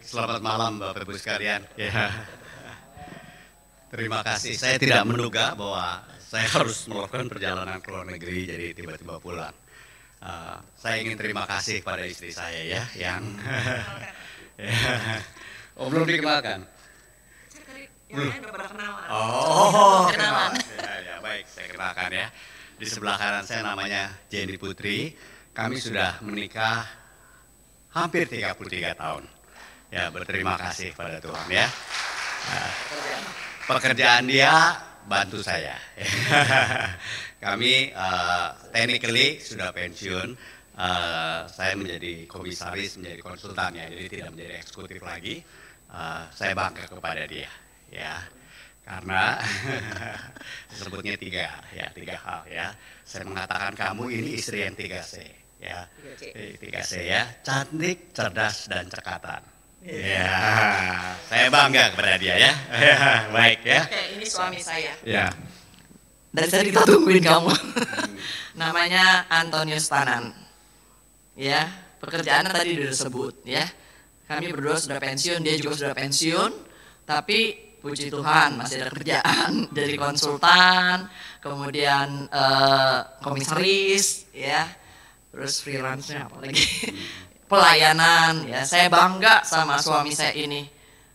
selamat malam Bapak Ibu sekalian. Ya. Terima kasih. Saya tidak menduga bahwa saya harus melakukan perjalanan ke luar negeri, jadi tiba-tiba pulang. Saya ingin terima kasih pada istri saya ya, yang belum dikenalkan. Oh, kenalan. Ya, baik, saya kenalkan ya. Di sebelah kanan saya namanya Jenny Putri. Kami sudah menikah hampir 33 tahun. Ya, berterima kasih pada Tuhan ya. Pekerjaan dia bantu saya. Kami technically sudah pensiun. Saya menjadi komisaris, menjadi konsultan ya, jadi tidak menjadi eksekutif lagi. Saya bangga kepada dia. Ya, karena sebutnya tiga hal ya. Saya mengatakan kamu ini istri yang 3C ya, 3C ya, cantik, cerdas dan cekatan. Ya, saya bangga kepada dia ya. Baik ya. Oke, ini suami saya. Ya. Dari tadi kita tungguin kamu. Namanya Antonius Tanan. Ya, pekerjaannya tadi sudah disebut ya. Kami berdua sudah pensiun, dia juga sudah pensiun, tapi puji Tuhan masih ada kerjaan jadi konsultan, kemudian komisaris ya, terus freelance-nya apa lagi, pelayanan ya. Saya bangga sama suami saya ini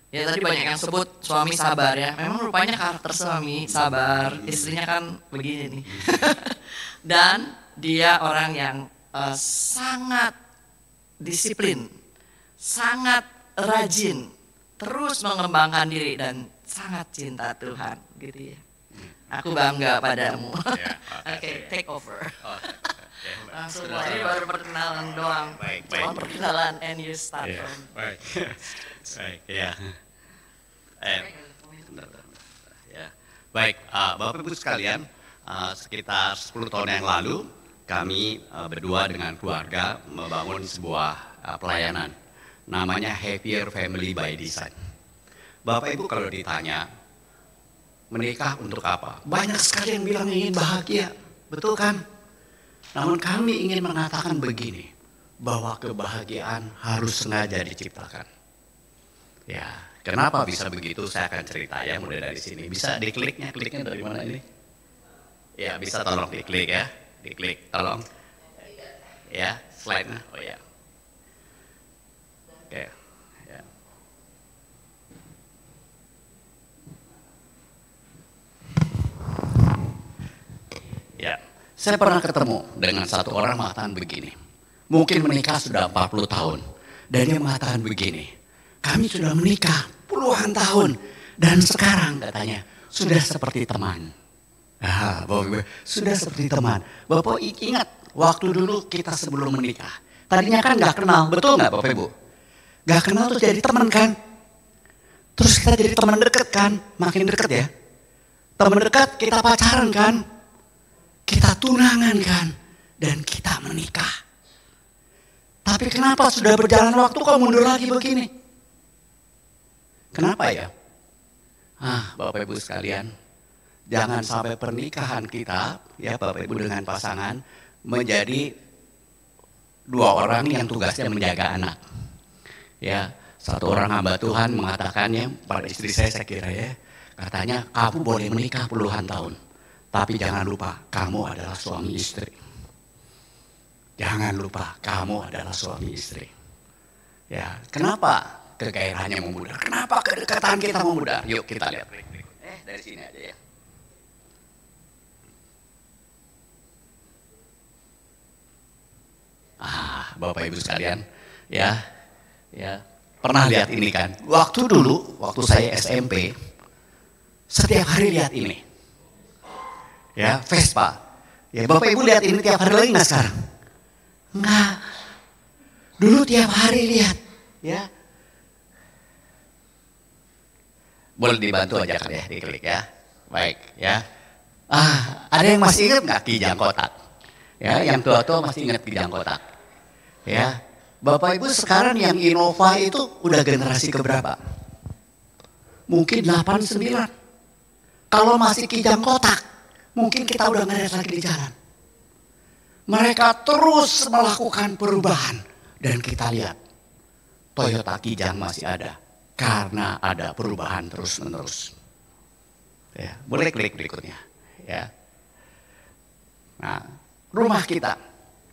ya. Tadi banyak yang sebut suami sabar ya, memang rupanya karakter suami sabar, istrinya kan begini nih. Dan dia orang yang sangat disiplin, sangat rajin, terus mengembangkan diri dan sangat cinta Tuhan gitu ya. Aku bangga padamu. Oke, take over. Langsung ini baru perkenalan doang. Cuma perkenalan and you start from. Baik. Baik ya. Baik, Bapak Ibu sekalian, sekitar 10 tahun yang lalu kami berdua dengan keluarga membangun sebuah pelayanan namanya Happier Family by Design. Bapak Ibu kalau ditanya menikah untuk apa? Banyak sekali yang bilang ingin bahagia, betul kan? Namun kami ingin mengatakan begini, bahwa kebahagiaan harus sengaja diciptakan. Ya, kenapa bisa begitu? Saya akan cerita ya, mulai dari sini. Bisa dikliknya dari mana ini? Ya, bisa tolong diklik ya, diklik, tolong. Ya, slide-nya, oh ya. Oke. Ya, saya pernah ketemu dengan satu orang mengatakan begini. Mungkin menikah sudah 40 tahun. Dan dia mengatakan begini. Kami sudah menikah puluhan tahun. Dan sekarang katanya sudah seperti teman. Bapak, sudah seperti teman. Bapak ingat waktu dulu kita sebelum menikah. Tadinya kan gak kenal, betul gak Bapak Ibu? Gak kenal terus jadi teman kan? Terus kita jadi teman dekat kan? Makin dekat ya. Teman dekat kita pacaran kan? Kita tunangan kan, dan kita menikah. Tapi kenapa sudah berjalan waktu kok mundur lagi begini? Kenapa ya? Bapak Ibu sekalian, jangan sampai pernikahan kita, ya Bapak Ibu dengan pasangan, menjadi dua orang yang tugasnya menjaga anak. Ya, satu orang hamba Tuhan mengatakannya pada istri saya kira ya, katanya kamu boleh menikah puluhan tahun. Tapi jangan lupa, kamu adalah suami istri. Jangan lupa, kamu adalah suami istri. Ya, kenapa kegairahannya memudar? Kenapa kedekatan kita memudar? Yuk kita lihat. Dari sini aja ya. Bapak Ibu sekalian, ya, pernah lihat ini kan? Waktu saya SMP, setiap hari lihat ini. Ya, Vespa. Ya, Bapak Ibu lihat ini tiap hari lagi nggak sekarang? Nggak. Dulu tiap hari lihat. Ya. Boleh dibantu aja kan ya, diklik ya. Baik, ya. Ada yang masih ingat nggak Kijang Kotak? Ya, yang tua-tua masih ingat Kijang Kotak. Ya. Bapak Ibu sekarang yang Innova itu udah generasi keberapa? Mungkin 8, 9. Kalau masih Kijang Kotak, mungkin kita udah ngeliat lagi di jalan. Mereka terus melakukan perubahan. Dan kita lihat Toyota Kijang masih ada karena ada perubahan terus-menerus. Ya, boleh klik berikutnya. Ya. Nah, rumah kita,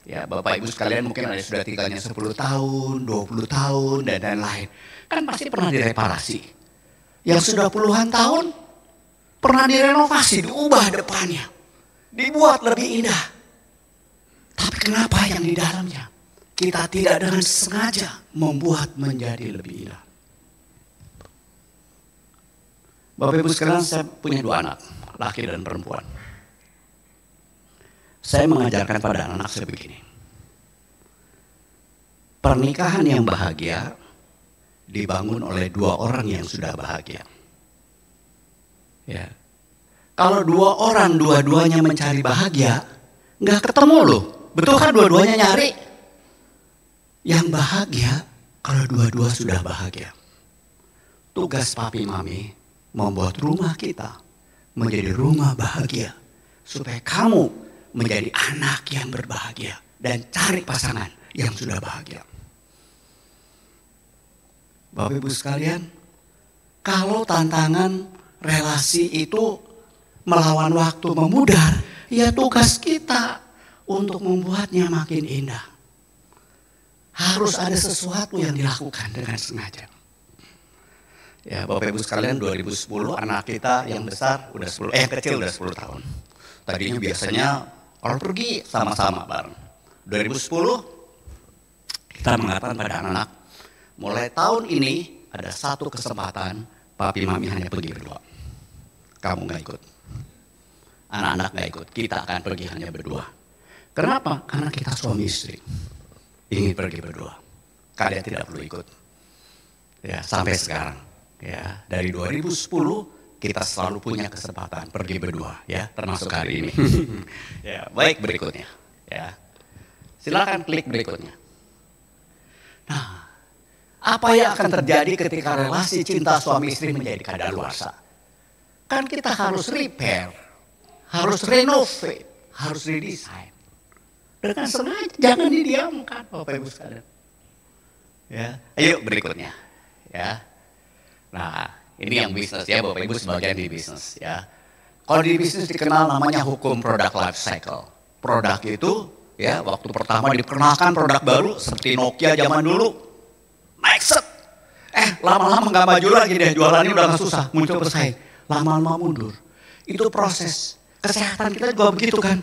ya Bapak Ibu sekalian mungkin ada sudah tinggalnya 10 tahun, 20 tahun, dan lain-lain. Kan pasti pernah direparasi. Yang sudah puluhan tahun, pernah direnovasi, diubah depannya. Dibuat lebih indah. Tapi kenapa yang di dalamnya kita tidak dengan sengaja membuat menjadi lebih indah? Bapak Ibu sekalian, saya punya 2 anak, laki dan perempuan. Saya mengajarkan pada anak-anak saya begini. Pernikahan yang bahagia dibangun oleh 2 orang yang sudah bahagia. Ya. Kalau 2 orang dua-duanya mencari bahagia, nggak ketemu loh. Betul kan dua-duanya nyari? Yang bahagia kalau dua-dua sudah bahagia. Tugas papi mami membuat rumah kita menjadi rumah bahagia. Supaya kamu menjadi anak yang berbahagia. Dan cari pasangan yang sudah bahagia. Bapak Ibu sekalian, kalau tantangan relasi itu melawan waktu memudar, ya tugas kita untuk membuatnya makin indah. Harus ada sesuatu yang dilakukan dengan sengaja. Ya Bapak Ibu sekalian, 2010 anak kita yang besar udah 10, kecil udah 10 tahun. Tadinya biasanya kalau pergi sama-sama bareng. 2010 kita mengatakan pada anak-anak, mulai tahun ini ada satu kesempatan papi mami hanya pergi berdua. Kamu gak ikut. Anak-anak gak ikut, kita akan pergi hanya berdua. Kenapa? Karena kita suami istri. Ingin pergi berdua. Kalian tidak perlu ikut. Ya, sampai sekarang. Ya, dari 2010 kita selalu punya kesempatan pergi berdua, ya, termasuk hari ini. Ya, baik berikutnya. Ya, silakan klik berikutnya. Nah, apa yang akan terjadi ketika relasi cinta suami istri menjadi kadaluarsa? Kan kita harus repair, harus renovate, harus redesign. Dengan sengaja, jangan didiamkan, Bapak Ibu sekalian. Ya, ayo berikutnya. Ya. Nah, ini yang bisnis ya, Bapak Ibu sebagian di bisnis ya. Kalau di bisnis dikenal namanya hukum product life cycle. Produk itu ya waktu pertama diperkenalkan produk baru seperti Nokia zaman dulu, naik set. Lama-lama nggak maju lagi deh, jualannya udah nggak susah, muncul pesaing. Lama-lama mundur. Itu proses. Kesehatan kita juga begitu kan.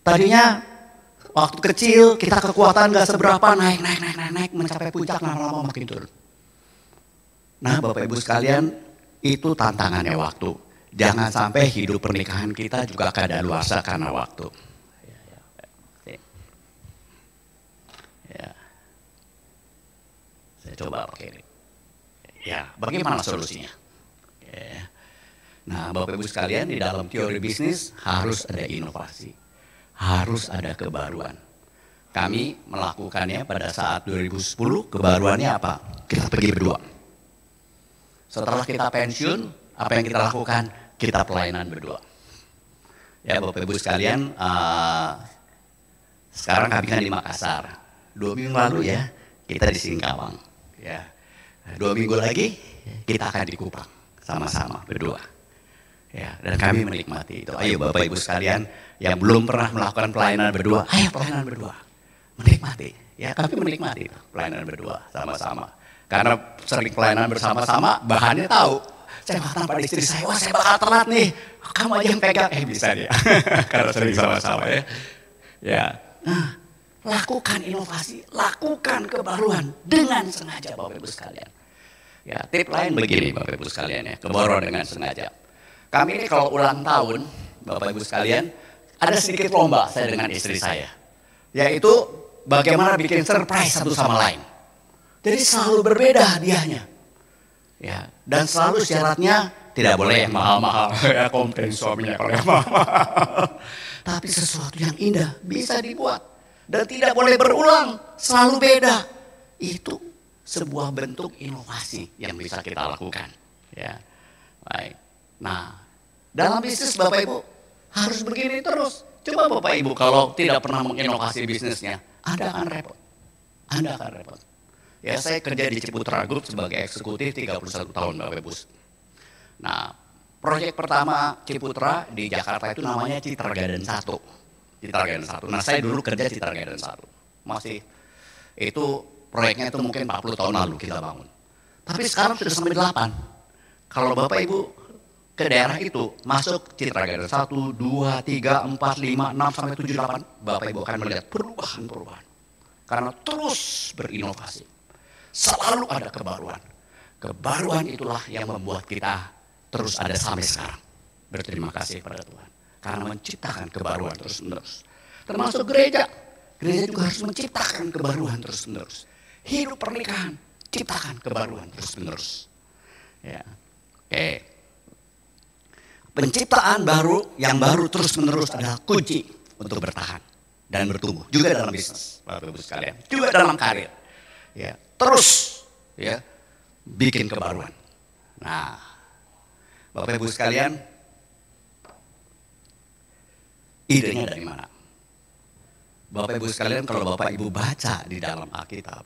Tadinya waktu kecil kita kekuatan nggak seberapa, naik mencapai puncak, lama-lama makin turun. Nah Bapak Ibu sekalian, itu tantangannya waktu. Jangan sampai hidup pernikahan kita juga kadaluarsa karena waktu. Ya. Saya coba pakai ini. Ya, bagaimana solusinya? Ya. Nah Bapak Ibu sekalian, di dalam teori bisnis harus ada inovasi. Harus ada kebaruan. Kami melakukannya pada saat 2010, kebaruannya apa? Kita pergi berdua. Setelah kita pensiun, apa yang kita lakukan? Kita pelayanan berdua. Ya Bapak Ibu sekalian, sekarang kami kan di Makassar. 2 minggu lalu ya, kita di Singkawang. Ya, 2 minggu lagi kita akan di Kupang sama-sama berdua. Ya, dan kami menikmati itu. Ayo Bapak Ibu sekalian yang belum pernah melakukan pelayanan berdua, ayo pelayanan berdua. Menikmati. Ya, kami menikmati itu, pelayanan berdua sama-sama. Karena sering pelayanan bersama-sama, bahannya tahu. Saya mengatakan pada istri saya, wah saya bakal telat nih. Kamu aja yang pegang. Bisa dia. Karena sering sama-sama ya. Ya. Nah, lakukan inovasi, lakukan kebaruan dengan sengaja Bapak Ibu sekalian. Ya, tip lain begini Bapak Ibu sekalian ya, kebaruan dengan sengaja. Kami ini kalau ulang tahun, Bapak Ibu sekalian, ada sedikit lomba saya dengan istri saya. Yaitu bagaimana bikin surprise satu sama lain. Jadi selalu berbeda hadiahnya. Ya, dan selalu syaratnya tidak boleh yang mahal-mahal. Ya, komplain suaminya kalau yang mahal. Tapi sesuatu yang indah bisa dibuat. Dan tidak boleh berulang, selalu beda. Itu sebuah bentuk inovasi yang bisa kita lakukan. Ya, baik. Nah, dalam bisnis Bapak Ibu harus begini terus. Coba Bapak Ibu kalau tidak pernah menginovasi bisnisnya, Anda akan repot. Anda akan repot. Ya, saya kerja di Ciputra Group sebagai eksekutif 31 tahun Bapak Ibu. Nah, proyek pertama Ciputra di Jakarta itu namanya Citra Garden 1. Citra Garden 1. Nah, saya dulu kerja Citra Garden 1. Masih itu proyeknya itu mungkin 40 tahun lalu kita bangun. Tapi sekarang sudah sampai 8. Kalau Bapak Ibu ke daerah itu masuk Citra Garden 1, 2, 3, 4, 5, 6 sampai 7, 8, Bapak Ibu akan melihat perubahan-perubahan. Karena terus berinovasi. Selalu ada kebaruan. Kebaruan itulah yang membuat kita terus ada sampai sekarang. Berterima kasih pada Tuhan. Karena menciptakan kebaruan terus-menerus. Termasuk gereja. Gereja juga harus menciptakan kebaruan terus-menerus. Hidup pernikahan, ciptakan kebaruan terus-menerus. Ya. Oke. Penciptaan baru yang baru terus-menerus adalah kunci untuk bertahan dan bertumbuh. Juga dalam bisnis, Bapak Ibu sekalian. Juga dalam karir. Ya, terus ya bikin kebaruan. Nah, Bapak Ibu sekalian, idenya dari mana? Bapak Ibu sekalian, kalau Bapak Ibu baca di dalam Alkitab,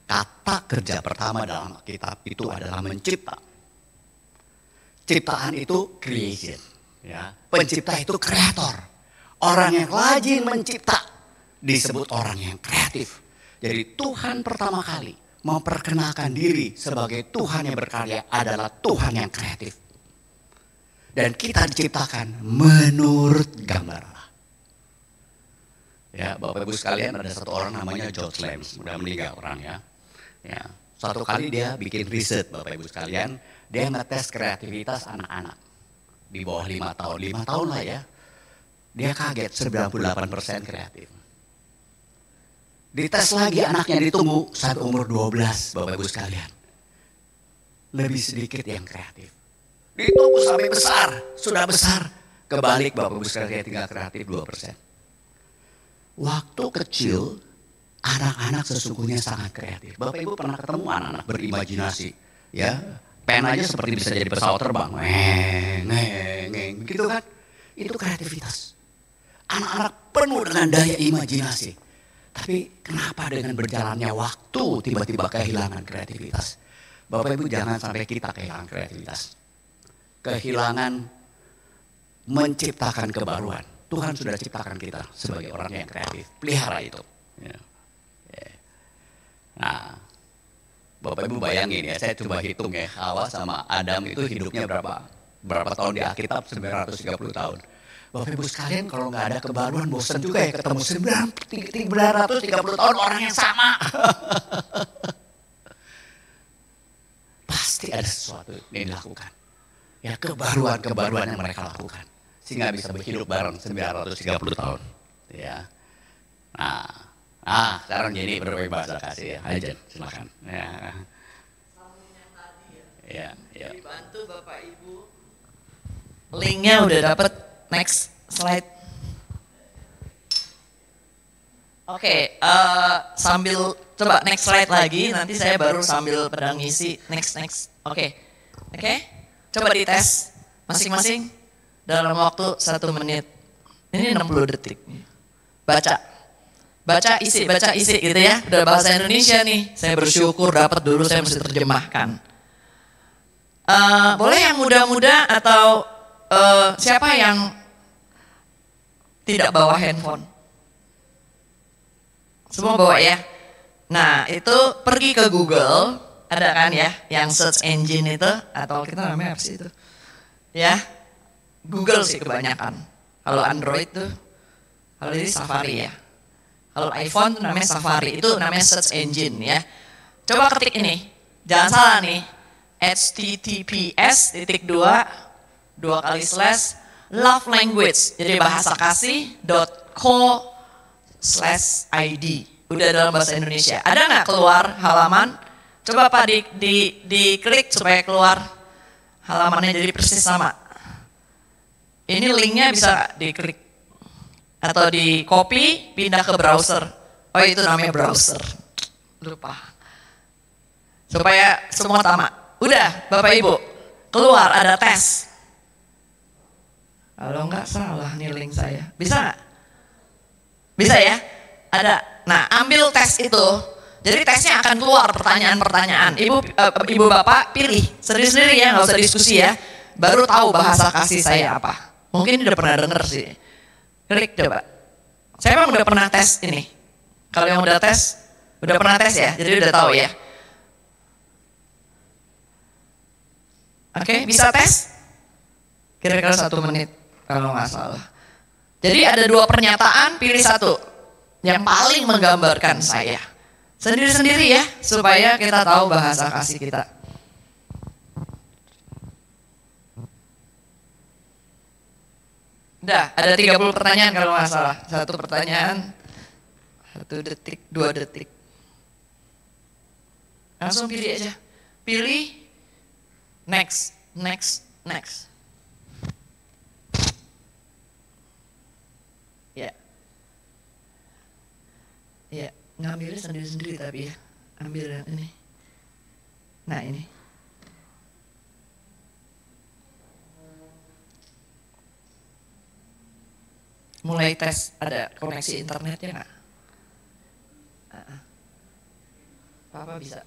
kata kerja pertama dalam Alkitab itu adalah mencipta. Ciptaan itu creation, ya. Pencipta itu kreator. Orang yang rajin mencipta disebut orang yang kreatif. Jadi Tuhan pertama kali memperkenalkan diri sebagai Tuhan yang berkarya adalah Tuhan yang kreatif. Dan kita diciptakan menurut gambar Allah. Ya, Bapak Ibu sekalian, ada satu orang namanya George Lams, udah meninggal orang ya. Ya, suatu kali dia bikin riset Bapak Ibu sekalian, dia ngetes kreativitas anak-anak di bawah 5 tahun, 5 tahun lah ya. Dia kaget 98% kreatif. Dites lagi anaknya ditunggu sampai umur 12 Bapak Ibu sekalian. Lebih sedikit yang kreatif. Ditunggu sampai besar, sudah besar. Kebalik Bapak Ibu sekalian tinggal kreatif 2%. Waktu kecil anak-anak sesungguhnya sangat kreatif. Bapak Ibu pernah ketemu anak-anak berimajinasi, ya? Pen aja seperti bisa jadi pesawat terbang. Begitu kan? Itu kreativitas. Anak-anak penuh dengan daya imajinasi. Tapi kenapa dengan berjalannya waktu tiba-tiba kehilangan kreativitas? Bapak Ibu jangan sampai kita kehilangan kreativitas. Kehilangan menciptakan kebaruan. Tuhan sudah ciptakan kita sebagai orang yang kreatif. Pelihara itu. Nah, Bapak Ibu bayangin ya, saya coba hitung ya, Hawa sama Adam itu hidupnya berapa tahun di Alkitab? 930 tahun. Bapak Ibu sekalian, kalau nggak ada kebaruan bosan juga ya ketemu 930 tahun orang yang sama. Pasti ada sesuatu yang dilakukan. Ya, kebaruan yang mereka lakukan. Sehingga bisa berhidup bareng 930 tahun. Ya. Nah, sekarang jadi berbagi bahasa kasih ya. Ajan, silakan. Ya. Ya. Dibantu Bapak Ibu. Linknya udah dapet. Next slide. Oke, sambil coba next slide lagi. Nanti saya baru sambil pedang ngisi. Next. Oke. Coba dites masing-masing dalam waktu 1 menit. Ini 60 detik. Baca isi gitu ya. Udah bahasa Indonesia nih. Saya bersyukur dapat dulu, saya mesti terjemahkan. Boleh yang muda-muda atau siapa yang tidak bawa handphone? Semua bawa ya. Nah, itu pergi ke Google, ada kan ya, yang search engine itu, atau kita namanya apa sih itu? Ya, Google sih kebanyakan. Kalau Android tuh, kalau ini Safari ya. Kalau iPhone tuh namanya Safari, itu namanya search engine ya. Coba ketik ini, jangan salah nih, https://love language, jadi bahasa kasih.co/id. Udah dalam bahasa Indonesia. Ada nggak keluar halaman? Coba Pak diklik supaya keluar halamannya jadi persis sama. Ini linknya bisa diklik atau di copy pindah ke browser. Oh itu namanya browser. Lupa. Supaya semua sama. Udah Bapak Ibu keluar ada tes. Kalau nggak salah nih link saya. Bisa nggak? Bisa ya? Ada. Nah ambil tes itu. Jadi tesnya akan keluar pertanyaan-pertanyaan. Ibu bapak pilih sendiri-sendiri ya, nggak usah diskusi ya. Baru tahu bahasa kasih saya apa. Mungkin udah pernah denger sih. Klik coba. Saya emang udah pernah tes ini. Kalau yang udah pernah tes ya, jadi udah tahu ya. Oke, bisa tes? Kira-kira 1 menit kalau nggak salah. Jadi ada 2 pernyataan, pilih 1 yang paling menggambarkan saya. Sendiri-sendiri ya, supaya kita tahu bahasa kasih kita. Udah, ada 30 pertanyaan kalau nggak salah. 1 pertanyaan, 1 detik, 2 detik. Langsung pilih aja. Pilih, next, next, next. Ya. Ya, ngambilnya sendiri-sendiri tapi ya. Ambil yang ini. Nah, ini. Mulai tes, ada koneksi internetnya nggak? Apa bisa?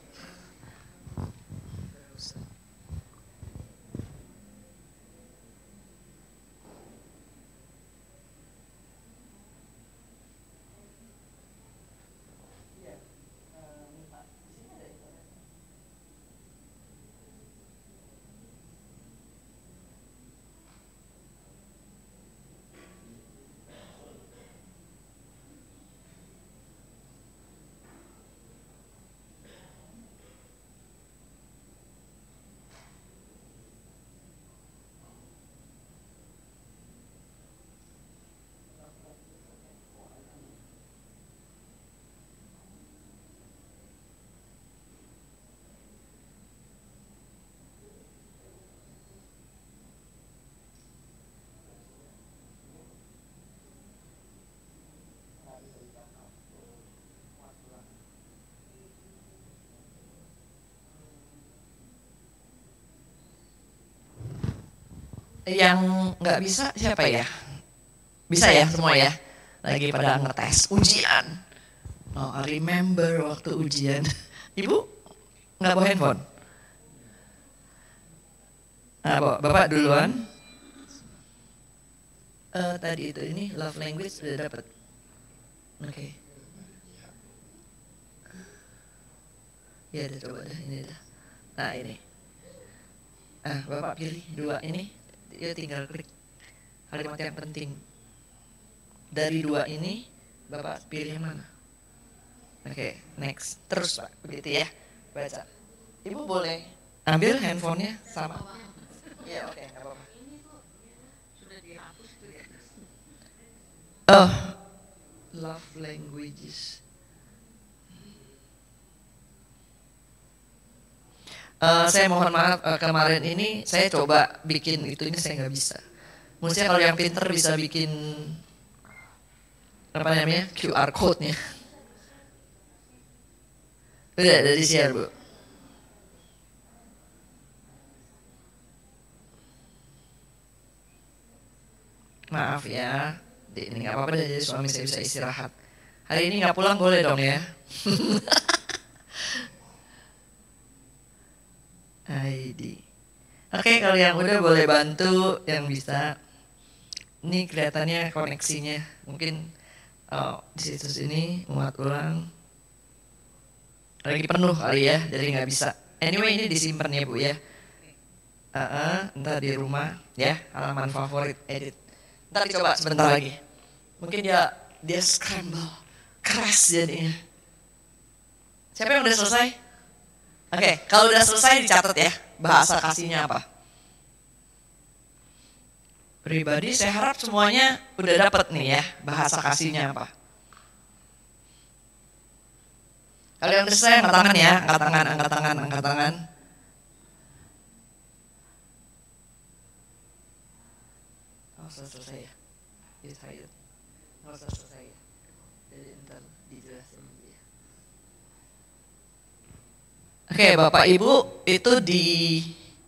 Yang nggak bisa siapa ya? Bisa ya semua ya? Lagi pada ngetes ujian. Oh, I remember waktu ujian. Ibu nggak bawa handphone? Nah, Bapak duluan. Tadi itu ini love language sudah dapat. Oke. Ya udah coba dah ini dah. Nah ini. Bapak pilih 2 ini. Dia tinggal klik kalimat yang penting. Dari 2 ini, Bapak pilih yang mana? Oke, next. Terus Pak, begitu ya. Baca. Ibu boleh ambil handphonenya sama. Iya, oke, nggak apa-apa. Sudah dihapus tuh ya. Oh, love languages. Saya mohon maaf, kemarin ini saya coba bikin itu, ini saya nggak bisa. Maksudnya kalau yang pinter bisa bikin apa namanya QR code-nya. Udah dari share Bu. Maaf ya, ini nggak apa-apa, jadi suami saya bisa istirahat. Hari ini nggak pulang boleh dong ya. ID. Oke, kalau yang udah boleh bantu yang bisa. Ini kelihatannya koneksinya mungkin di situs ini muat ulang. Lagi penuh kali ya, jadi nggak bisa. Anyway, ini disimpan ya Bu ya. Ntar di rumah ya, halaman favorit edit. Ntar dicoba sebentar lagi. Mungkin dia scramble, keras jadinya. Siapa yang udah selesai? Oke, kalau udah selesai dicatat ya, bahasa kasihnya apa. Pribadi saya harap semuanya udah dapet nih ya, bahasa kasihnya apa. Kalau yang udah selesai angkat tangan ya, angkat tangan, angkat tangan, angkat tangan. Oh, sudah selesai ya. Oh, sudah selesai ya. Jadi ntar dijelasin. Oke, Bapak Ibu itu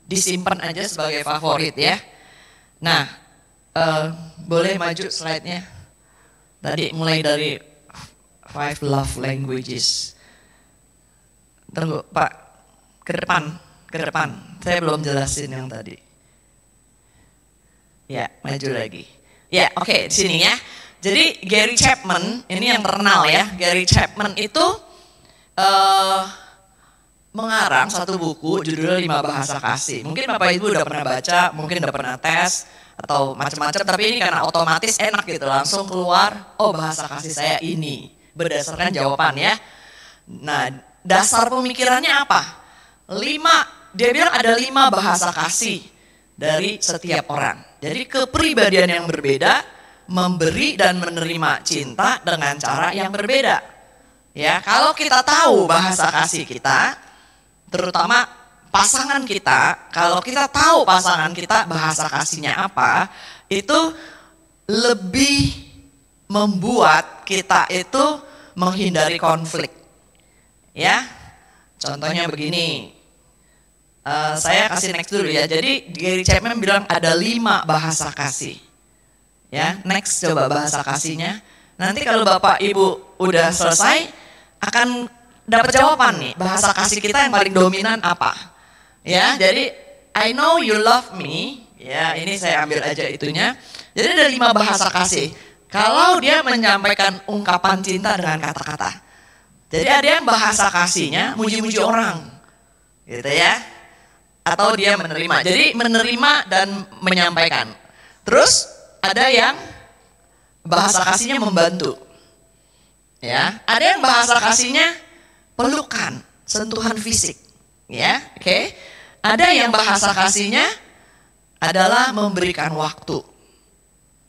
disimpan aja sebagai favorit ya. Nah, boleh maju slide-nya. Tadi mulai dari 5 love languages. Tunggu Pak, ke depan. Saya belum jelasin yang tadi. Ya, maju lagi. Ya, oke, di sini ya. Jadi Gary Chapman, ini yang terkenal ya. Gary Chapman itu mengarang satu buku judulnya 5 Bahasa Kasih. Mungkin Bapak Ibu udah pernah baca, mungkin udah pernah tes atau macam-macam, tapi ini karena otomatis enak gitu, langsung keluar, oh bahasa kasih saya ini berdasarkan jawaban ya. Nah, dasar pemikirannya apa? 5, dia bilang ada 5 bahasa kasih dari setiap orang. Jadi kepribadian yang berbeda memberi dan menerima cinta dengan cara yang berbeda. Ya, kalau kita tahu bahasa kasih kita, terutama pasangan kita, kalau kita tahu pasangan kita bahasa kasihnya apa, itu lebih membuat kita itu menghindari konflik. Ya, contohnya begini, saya kasih next dulu ya. Jadi Gary Chapman bilang ada 5 bahasa kasih. Ya, next coba bahasa kasihnya. Nanti kalau Bapak Ibu udah selesai, akan dapat jawaban nih, bahasa kasih kita yang paling dominan apa. Ya, jadi I know you love me. Ya, ini saya ambil aja itunya. Jadi ada 5 bahasa kasih. Kalau dia menyampaikan ungkapan cinta dengan kata-kata. Jadi ada yang bahasa kasihnya muji-muji orang. Gitu ya. Atau dia menerima. Jadi menerima dan menyampaikan. Terus ada yang bahasa kasihnya membantu. Ya, ada yang bahasa kasihnya pelukan, sentuhan fisik. Ya, oke. Ada yang bahasa kasihnya adalah memberikan waktu.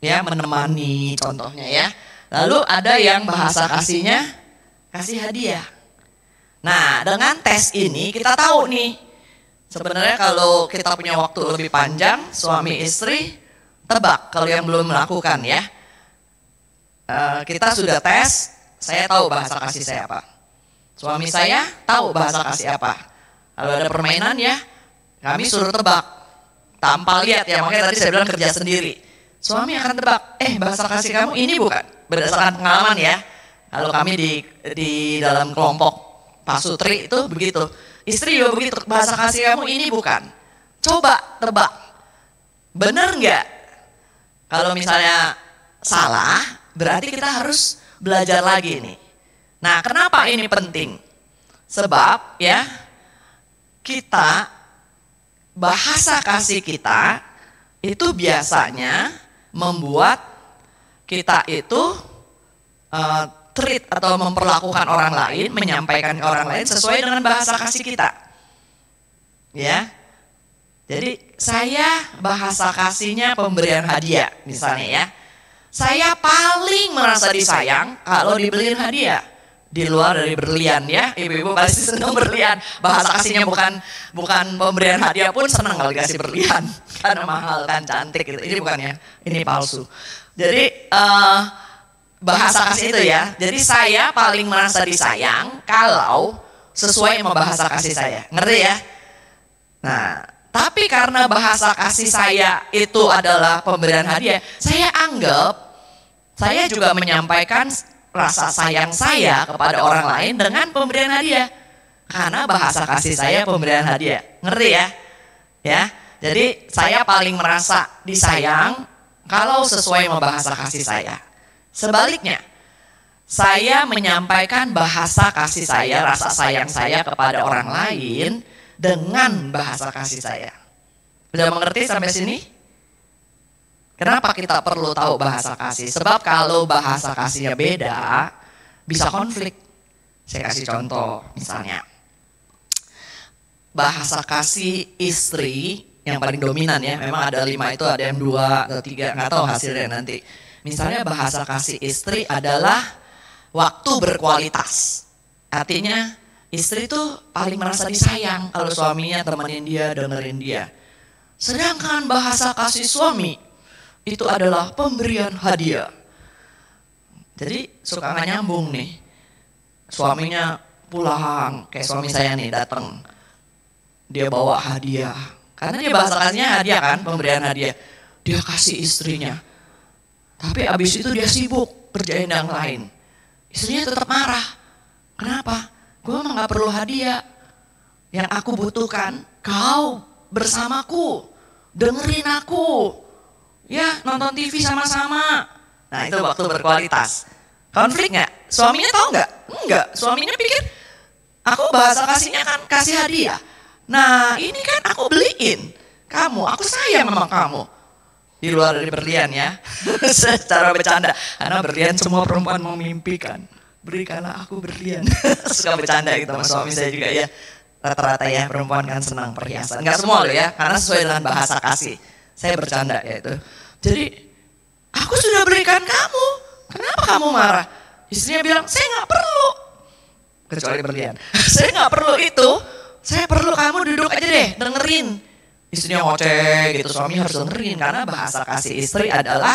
Ya, menemani contohnya ya. Lalu ada yang bahasa kasihnya kasih hadiah. Nah, dengan tes ini kita tahu nih, sebenarnya kalau kita punya waktu lebih panjang, suami istri tebak kalau yang belum melakukan ya. Kita sudah tes, saya tahu bahasa kasih saya apa. Suami saya tahu bahasa kasih apa. Kalau ada permainan ya, kami suruh tebak. Tanpa lihat ya, makanya tadi saya bilang kerja sendiri. Suami akan tebak, bahasa kasih kamu ini bukan. Berdasarkan pengalaman ya. Kalau kami di dalam kelompok pasutri itu begitu. Istri juga begitu, bahasa kasih kamu ini bukan. Coba tebak. Bener nggak? Kalau misalnya salah, berarti kita harus belajar lagi nih. Nah, kenapa ini penting? Sebab ya, kita bahasa kasih kita itu biasanya membuat kita itu treat atau memperlakukan orang lain, menyampaikan ke orang lain sesuai dengan bahasa kasih kita. Ya. Jadi saya bahasa kasihnya pemberian hadiah misalnya ya. Saya paling merasa disayang kalau dibeliin hadiah. Di luar dari berlian ya, ibu-ibu pasti senang berlian. Bahasa kasihnya bukan pemberian hadiah pun senang kalau dikasih berlian. Karena mahal kan, cantik gitu. Ini bukan ya, ini palsu. Jadi bahasa kasih itu ya. Jadi saya paling merasa disayang kalau sesuai sama bahasa kasih saya. Ngerti ya? Nah, tapi karena bahasa kasih saya itu adalah pemberian hadiah, saya anggap saya juga menyampaikan rasa sayang saya kepada orang lain dengan pemberian hadiah. Karena bahasa kasih saya pemberian hadiah. Ngerti ya? Ya. Jadi saya paling merasa disayang kalau sesuai sama bahasa kasih saya. Sebaliknya, saya menyampaikan bahasa kasih saya, rasa sayang saya kepada orang lain dengan bahasa kasih saya. Sudah mengerti sampai sini? Kenapa kita perlu tahu bahasa kasih? Sebab kalau bahasa kasihnya beda, bisa konflik. Saya kasih contoh, misalnya. Bahasa kasih istri yang paling dominan ya, memang ada 5 itu, ada yang 2 atau 3, nggak tahu hasilnya nanti. Misalnya bahasa kasih istri adalah waktu berkualitas. Artinya istri itu paling merasa disayang kalau suaminya temenin dia, dengerin dia. Sedangkan bahasa kasih suami itu adalah pemberian hadiah. Jadi suka nggak nyambung nih. Suaminya pulang, kayak suami saya nih datang. Dia bawa hadiah. Karena dia bahasa kasihnya hadiah kan, pemberian hadiah. Dia kasih istrinya. Tapi abis itu dia sibuk kerjain yang lain. Istrinya tetap marah. Kenapa? gue mah gak perlu hadiah. Yang aku butuhkan, kau bersamaku, dengerin aku, ya nonton TV sama-sama. Nah itu waktu berkualitas. Konflik gak? Suaminya tahu gak? Enggak, suaminya pikir aku bahasa kasihnya kan kasih hadiah. Nah ini kan aku beliin kamu, aku sayang sama kamu. Di luar dari berlian ya, secara bercanda. Karena berlian semua perempuan memimpikan. Berikanlah aku berlian. Suka bercanda gitu sama suami saya juga ya. Rata-rata ya perempuan kan senang perhiasan. Enggak semua loh ya, karena sesuai dengan bahasa kasih. Saya bercanda ya itu. Jadi aku sudah berikan kamu, kenapa kamu marah? Istrinya bilang, saya gak perlu. Kecuali berlian. Saya gak perlu itu, saya perlu kamu duduk aja deh, dengerin. Istrinya ngoceh gitu, suami harus dengerin. Karena bahasa kasih istri adalah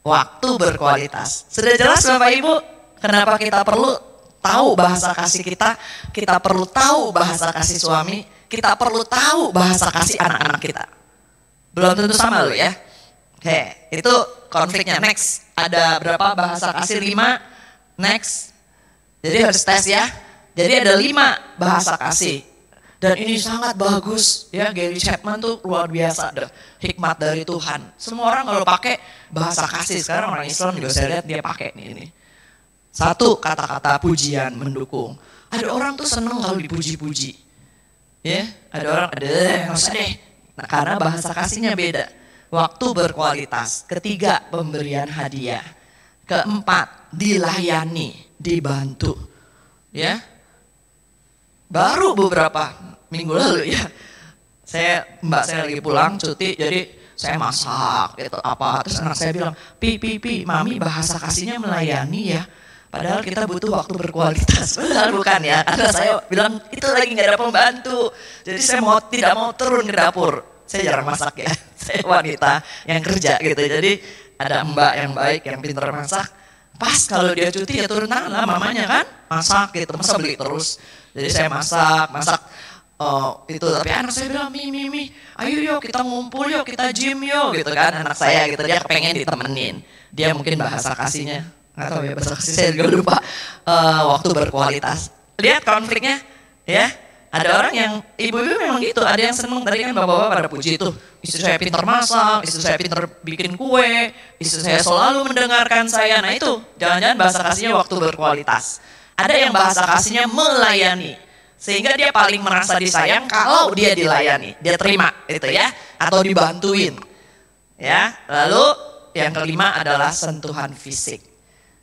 waktu berkualitas. Sudah jelas Bapak Ibu, kenapa kita perlu tahu bahasa kasih kita? Kita perlu tahu bahasa kasih suami, kita perlu tahu bahasa kasih anak-anak kita. Belum tentu sama loh ya. Oke, itu konfliknya. Next, ada berapa bahasa kasih? 5. Next. Jadi harus tes ya. Jadi ada 5 bahasa kasih. Dan ini sangat bagus ya, Gary Chapman tuh luar biasa deh, hikmat dari Tuhan. Semua orang kalau pakai bahasa kasih, sekarang orang Islam juga saya lihat dia pakai ini. 1, kata-kata pujian mendukung. Ada orang tuh seneng kalau dipuji-puji. Ya, ada orang nggak usah deh. Nah, karena bahasa kasihnya beda. Waktu berkualitas. 3, pemberian hadiah. 4, dilayani, dibantu. Ya. Baru beberapa minggu lalu ya, mbak saya lagi pulang cuti, jadi saya masak gitu apa, terus anak saya bilang, pi, mami bahasa kasihnya melayani ya, padahal kita butuh waktu berkualitas. Benar bukan ya? Karena saya bilang itu lagi nggak ada pembantu, jadi saya tidak mau turun ke dapur. Saya jarang masak ya, saya wanita yang kerja gitu, jadi ada mbak yang baik yang pintar masak. Pas kalau dia cuti ya turun tangan lah mamanya kan, masak gitu, masa beli terus. Jadi saya masak itu, tapi anak saya bilang, Mi, ayo yuk kita ngumpul yuk, kita gym yuk gitu kan, anak saya gitu, dia kepengen ditemenin. Dia mungkin bahasa kasihnya, nggak tahu ya bahasa kasih, saya juga lupa. Waktu berkualitas. Lihat konfliknya ya, ada orang yang, ibu-ibu memang gitu, ada yang seneng, tadi kan bapak-bapak pada puji itu, istri saya pintar masak, istri saya pintar bikin kue, istri saya selalu mendengarkan saya. Nah itu, jangan-jangan bahasa kasihnya waktu berkualitas. Ada yang bahasa kasihnya melayani, sehingga dia paling merasa disayang kalau dia dilayani, dia terima itu ya, atau dibantuin. Ya, lalu yang kelima adalah sentuhan fisik.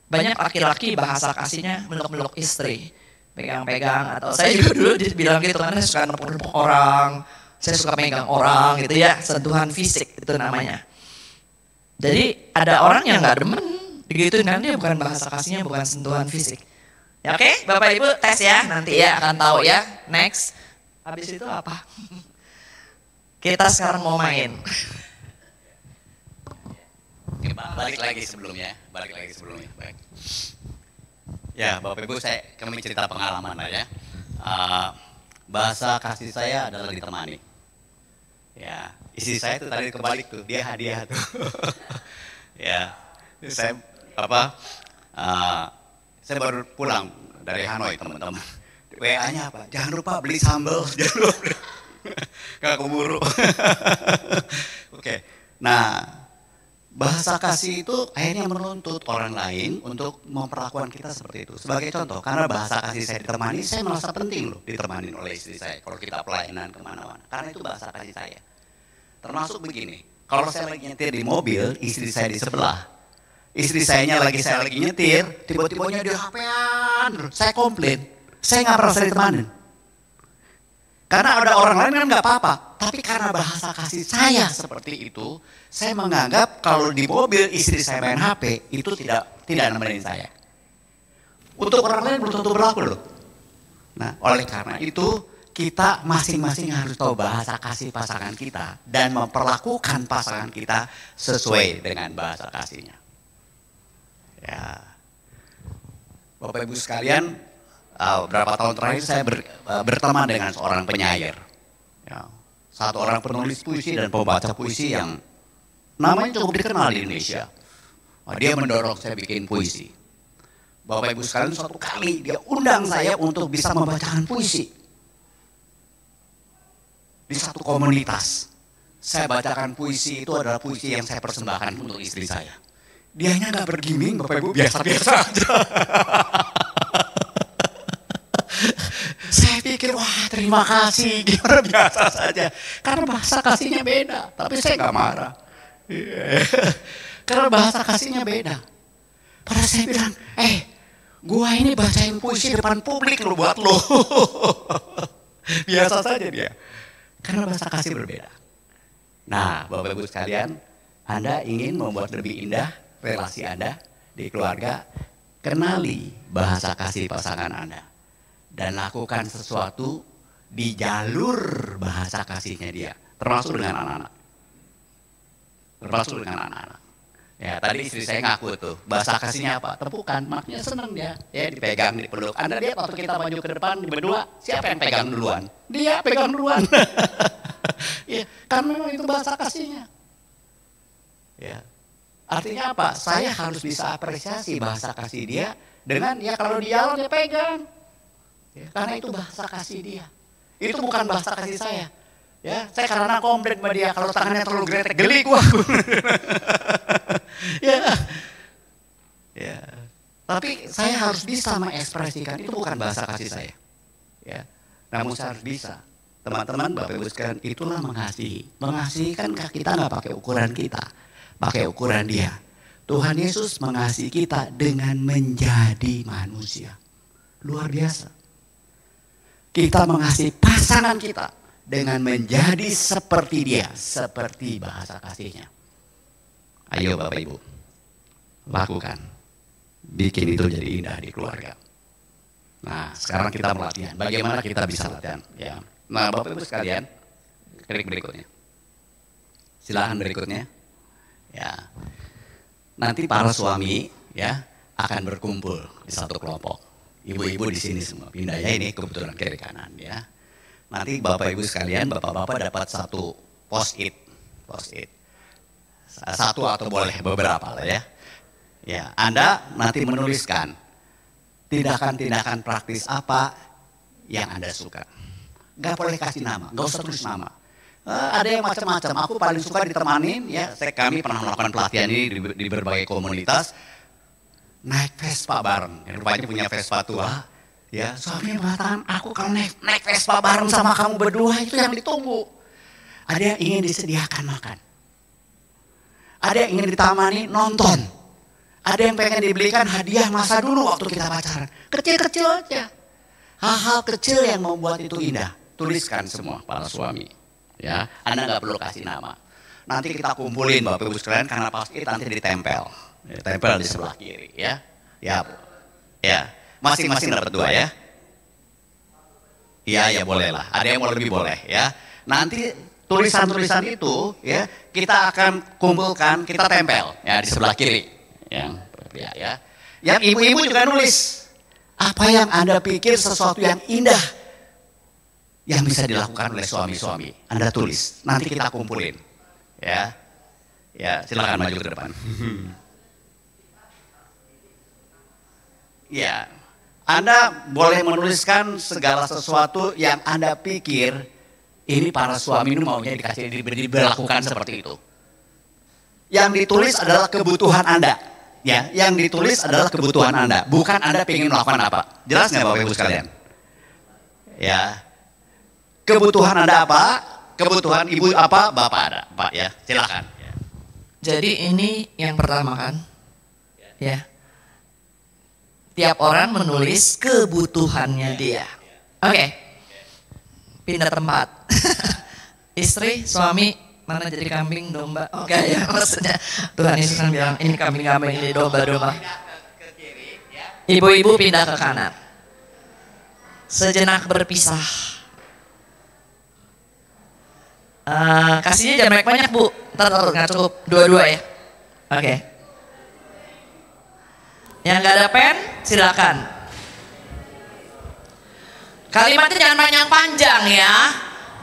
Banyak laki-laki bahasa kasihnya meluk-meluk istri, pegang-pegang, atau saya juga dulu dibilang gitu karena saya suka nepuk-nepuk orang, saya suka pegang orang gitu ya, sentuhan fisik itu namanya. Jadi ada orang yang nggak demen begitu, nanti bukan bahasa kasihnya, bukan sentuhan fisik. Ya, oke, Bapak Ibu tes ya, nanti ya akan tahu ya. Next, habis itu apa? Kita sekarang mau main. Oke, balik lagi sebelumnya. Baik. Ya, Bapak Ibu, kami cerita pengalaman lah ya. Bahasa kasih saya adalah ditemani. Ya, istri saya tuh tadi kebalik tuh, dia hadiah tuh. Ya, saya saya baru pulang dari Hanoi, teman-teman. WA-nya apa? Jangan lupa beli sambal, jangan lupa. Gak keburu. Oke. Nah, bahasa kasih itu akhirnya menuntut orang lain untuk memperlakukan kita seperti itu. Sebagai contoh, karena bahasa kasih saya ditemani, saya merasa penting loh ditemani oleh istri saya. Kalau kita pelayanan kemana-mana, karena itu bahasa kasih saya. Termasuk begini, kalau saya lagi nyetir di mobil, istri saya di sebelah. Istri saya lagi nyetir, tiba-tibanya dia HP-an, saya komplain, saya nggak merasa ditemanin. Karena ada orang lain kan nggak apa-apa, tapi karena bahasa kasih saya seperti itu, saya menganggap kalau di mobil istri saya main HP itu tidak nemenin saya. Untuk orang lain belum tentu berlaku loh. Nah, oleh karena itu kita masing-masing harus tahu bahasa kasih pasangan kita dan memperlakukan pasangan kita sesuai dengan bahasa kasihnya. Ya, Bapak Ibu sekalian, beberapa tahun terakhir saya berteman dengan seorang penyair, ya, satu orang penulis puisi dan pembaca puisi yang namanya cukup dikenal di Indonesia. Dia mendorong saya bikin puisi. Bapak Ibu sekalian, suatu kali dia undang saya untuk bisa membacakan puisi di satu komunitas. Saya bacakan puisi itu adalah puisi yang saya persembahkan untuk istri saya. Dianya nggak bergiming, Bapak Ibu, biasa-biasa aja. Saya pikir, wah terima kasih, gimana, biasa saja. Karena bahasa kasihnya beda, tapi saya nggak marah. Karena bahasa kasihnya beda. Padahal saya bilang, gua ini bacain puisi depan publik lo buat lo. Biasa saja dia. Karena bahasa kasih berbeda. Nah, Bapak Ibu sekalian, Anda ingin membuat lebih indah relasi Anda di keluarga, kenali bahasa kasih pasangan Anda. Dan lakukan sesuatu di jalur bahasa kasihnya dia. Termasuk dengan anak-anak. Termasuk dengan anak-anak. Ya, tadi istri saya ngaku tuh, bahasa kasihnya apa? Tepukan, maknya senang dia. Ya, dipegang, dipeluk. Anda lihat waktu kita maju ke depan berdua, siapa yang pegang duluan? Dia pegang duluan. Ya, karena memang itu bahasa kasihnya. Ya. Artinya apa? Saya harus bisa apresiasi bahasa kasih dia dengan ya kalau dia jalan dia pegang. Ya, karena itu bahasa kasih dia. Itu bukan bahasa kasih saya. Ya, saya karena komplain sama dia kalau tangannya terlalu gretek, geli gua. Ya. Ya. Tapi saya harus bisa mengekspresikan itu bukan bahasa kasih saya. Ya. Namun saya harus bisa. Teman-teman, Bapak Ibu sekalian, itulah mengasihi. Mengasihi kan kita nggak pakai ukuran kita, pakai ukuran dia. Tuhan Yesus mengasihi kita dengan menjadi manusia. Luar biasa. Kita mengasihi pasangan kita dengan menjadi seperti dia, seperti bahasa kasihnya. Ayo Bapak Ibu, lakukan. Bikin itu jadi indah di keluarga. Nah, sekarang kita melatihan. Bagaimana kita bisa latihan? Ya. Nah, Bapak Ibu sekalian, klik berikutnya. Silakan berikutnya. Ya. Nanti para suami ya akan berkumpul di satu kelompok. Ibu-ibu di sini semua. Pindah ya, ini kebetulan kiri kanan ya. Nanti Bapak Ibu sekalian, Bapak-bapak dapat satu post-it. Post-it. Satu atau boleh beberapa lah ya. Ya, Anda nanti menuliskan tindakan-tindakan praktis apa yang Anda suka. Gak boleh kasih nama, gak usah tulis nama. Ada yang macam-macam. Aku paling suka ditemanin ya. Kami pernah melakukan pelatihan ini di berbagai komunitas. Naik Vespa bareng. Rupanya punya Vespa tua. Ya, suami mengatakan, aku kalau naik Vespa bareng sama kamu berdua itu yang ditunggu. Ada yang ingin disediakan makan. Ada yang ingin ditamani nonton. Ada yang pengen dibelikan hadiah masa dulu waktu kita pacaran. Kecil-kecil aja. Hal-hal kecil yang membuat itu indah. Tuliskan semua para suami. Ya, Anda nggak perlu kasih nama. Nanti kita kumpulin Bapak Ibu sekalian karena pasti nanti ditempel. Tempel di sebelah kiri ya. Ya. Ya. Masing-masing dapat 2 ya. Iya, ya boleh lah. Ada yang mau lebih boleh ya. Nanti tulisan-tulisan itu ya kita akan kumpulkan, kita tempel ya di sebelah kiri. Yang ya. Yang ibu-ibu juga nulis apa yang Anda pikir sesuatu yang indah yang bisa dilakukan oleh suami-suami. Anda tulis, nanti kita kumpulin. Ya. Ya, silakan maju ke depan. Ya. Anda boleh menuliskan segala sesuatu yang Anda pikir ini para suami ini maunya dikasih diberlakukan seperti itu. Yang ditulis adalah kebutuhan Anda. Ya, yang ditulis adalah kebutuhan Anda, bukan Anda ingin melakukan apa. Jelas nggak Bapak Ibu sekalian? Ya. Kebutuhan Anda apa? Kebutuhan Ibu apa? Bapak ada, Pak ya. Silakan. Jadi ini yang pertama kan? Ya. Tiap orang menulis kebutuhannya dia. Oke. Pindah tempat. Istri, suami, mana jadi kambing, domba? Oke ya, maksudnya Tuhan Yesus kan bilang ini kambing-kambing, ini domba-domba. Ibu-ibu pindah ke kanan. Sejenak berpisah. Kasihnya jangan banyak-banyak Bu. Ntar nggak cukup, 2-2 ya. Oke. Yang nggak ada pen, silakan. Kalimatnya jangan panjang-panjang ya.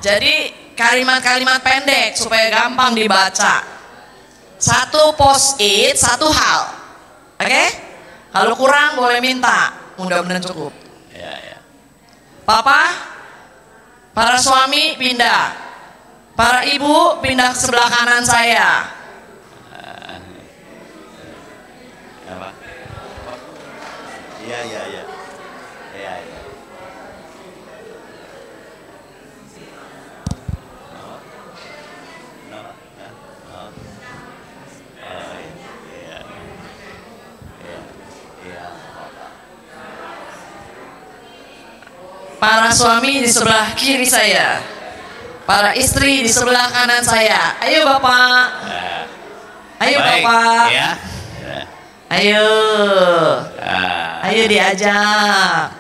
Jadi kalimat-kalimat pendek supaya gampang dibaca. Satu post-it, satu hal. Oke? Kalau kurang boleh minta, mudah-mudahan cukup. Ya. Papa, para suami pindah, para ibu pindah ke sebelah kanan saya. Apa? Iya. Para suami di sebelah kiri saya, para istri di sebelah kanan saya. Ayo Bapak, ayo Baik, Bapak, ya. ayo diajak.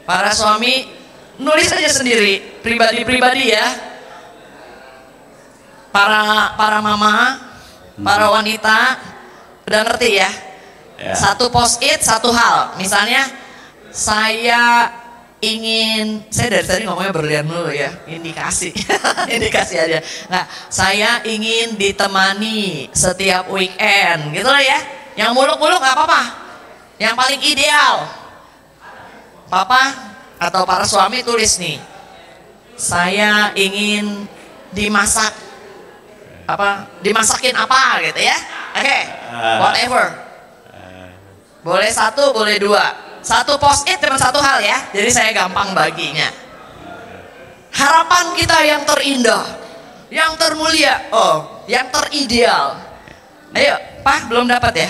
Para suami nulis aja sendiri, pribadi-pribadi ya. Para mama, para wanita, udah ngerti ya? Satu post-it, satu hal. Misalnya, saya dari tadi ngomongnya berlian dulu ya, indikasi, indikasi aja. Nah, saya ingin ditemani setiap weekend, gitu lah ya. Yang muluk-muluk nggak apa-apa. Yang paling ideal, papa atau para suami tulis nih, saya ingin dimasakin apa gitu ya. Oke, whatever. Boleh satu, boleh dua. Satu post-it cuma satu hal ya, jadi saya gampang baginya. Harapan kita yang terindah, yang termulia, yang terideal. Ayo, Pak, belum dapat ya?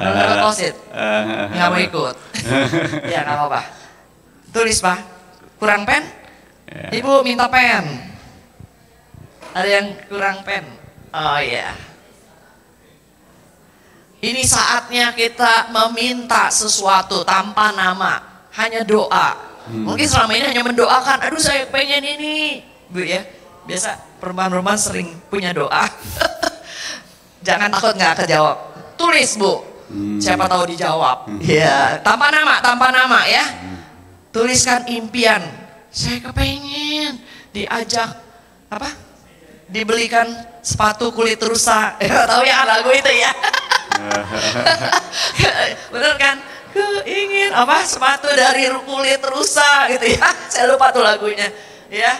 Belum dapat post-it? Nggak mau ikut? Ya, nggak apa-apa. Tulis, Pak. Kurang pen? Ibu minta pen. Ada yang kurang pen? Oh iya. Ini saatnya kita meminta sesuatu tanpa nama, hanya doa. Mungkin selama ini hanya mendoakan, aduh saya pengen ini, Bu ya. Biasa perempuan-perempuan sering punya doa. Jangan takut nggak kejawab. Tulis Bu, siapa tahu dijawab. Ya, tanpa nama ya. Tuliskan impian. Saya kepengen diajak apa? Dibelikan sepatu kulit rusa. Tahu ya lagu itu ya. Bener kan? Ingin apa? Sepatu dari kulit rusa gitu ya. Saya lupa tuh lagunya. Ya.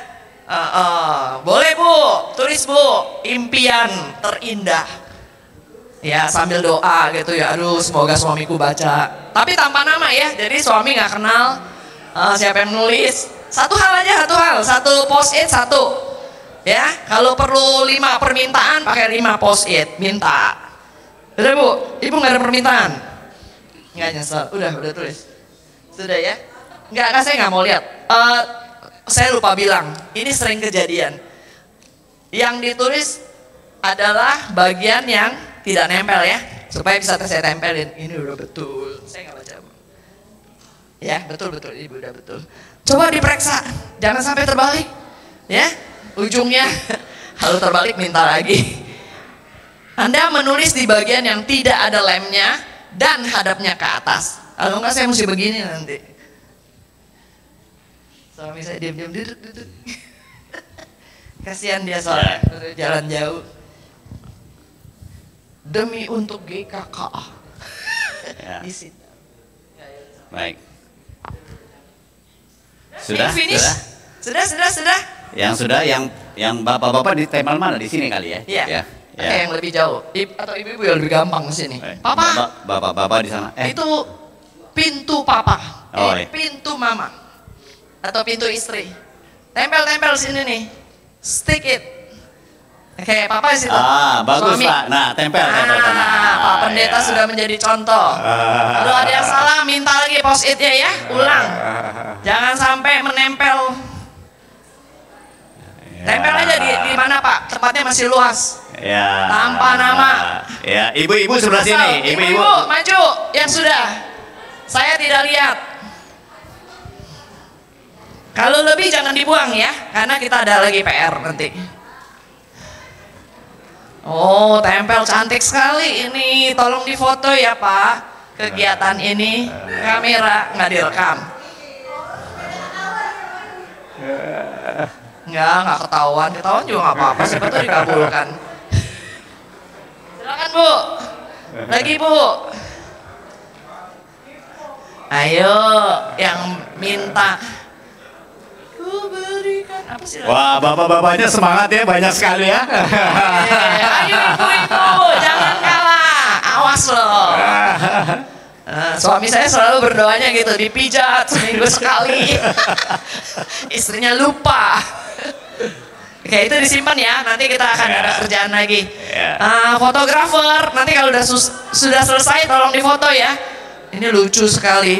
Boleh Bu, tulis Bu, impian terindah. Ya sambil doa gitu ya. Aduh semoga suamiku baca. Tapi tanpa nama ya. Jadi suami nggak kenal siapa yang nulis. Satu hal aja, satu post-it satu. Ya, kalau perlu 5 permintaan pakai 5 post-it, minta. Udah Bu, Ibu nggak ada permintaan? Nggak nyesel, udah tulis. Sudah ya? Nggak, saya nggak mau lihat. Saya lupa bilang, ini sering kejadian. Yang ditulis adalah bagian yang tidak nempel ya, supaya bisa saya tempelin. Ini udah betul, saya nggak baca. Ya, betul, Ibu udah betul. Coba diperiksa, jangan sampai terbalik. Ya, ujungnya kalau terbalik minta lagi. Anda menulis di bagian yang tidak ada lemnya dan hadapnya ke atas. Kalau enggak saya mesti begini nanti. Suami saya diam-diam duduk. Kasihan dia soalnya jalan jauh. Demi untuk GKK. Di sini. Baik. Sudah? Sudah. Yang sudah, yang bapak-bapak ditempel mana? Di sini kali ya? Iya. Yang lebih jauh, atau ibu-ibu yang lebih gampang ke sini. Papa, bapak-bapak di sana. Itu pintu papa, iya. Pintu mama, atau pintu istri. Tempel sini nih, stick it. Oke, papa di situ. Bagus suami. Pak. Nah, tempel sana. Pak Pendeta sudah menjadi contoh. Kalau ada yang salah, minta lagi post-itnya ya, ulang. Jangan sampai menempel. Tempel aja di mana Pak? Tempatnya masih luas. Ya. Tanpa nama. Ya, ibu-ibu sebelah sini. Ibu-ibu maju yang sudah. Saya tidak lihat. Kalau lebih jangan dibuang ya, karena kita ada lagi PR nanti. Oh, tempel cantik sekali ini. Tolong difoto ya Pak. Kegiatan ini kamera nggak direkam. Nggak ketahuan juga nggak apa-apa, siapa tuh dikabulkan. Silakan Bu, lagi Bu. Ayo, yang minta. Ku berikan apa sih? Wah, bapak-bapaknya semangat ya, banyak sekali ya. Ayo ibu-ibu, jangan kalah. Awas loh. Suami saya selalu berdoanya gitu, dipijat seminggu sekali. Istrinya lupa. Oke, itu disimpan ya, nanti kita akan ada kerjaan lagi. Fotografer, nanti kalau sudah selesai tolong difoto ya. Ini lucu sekali.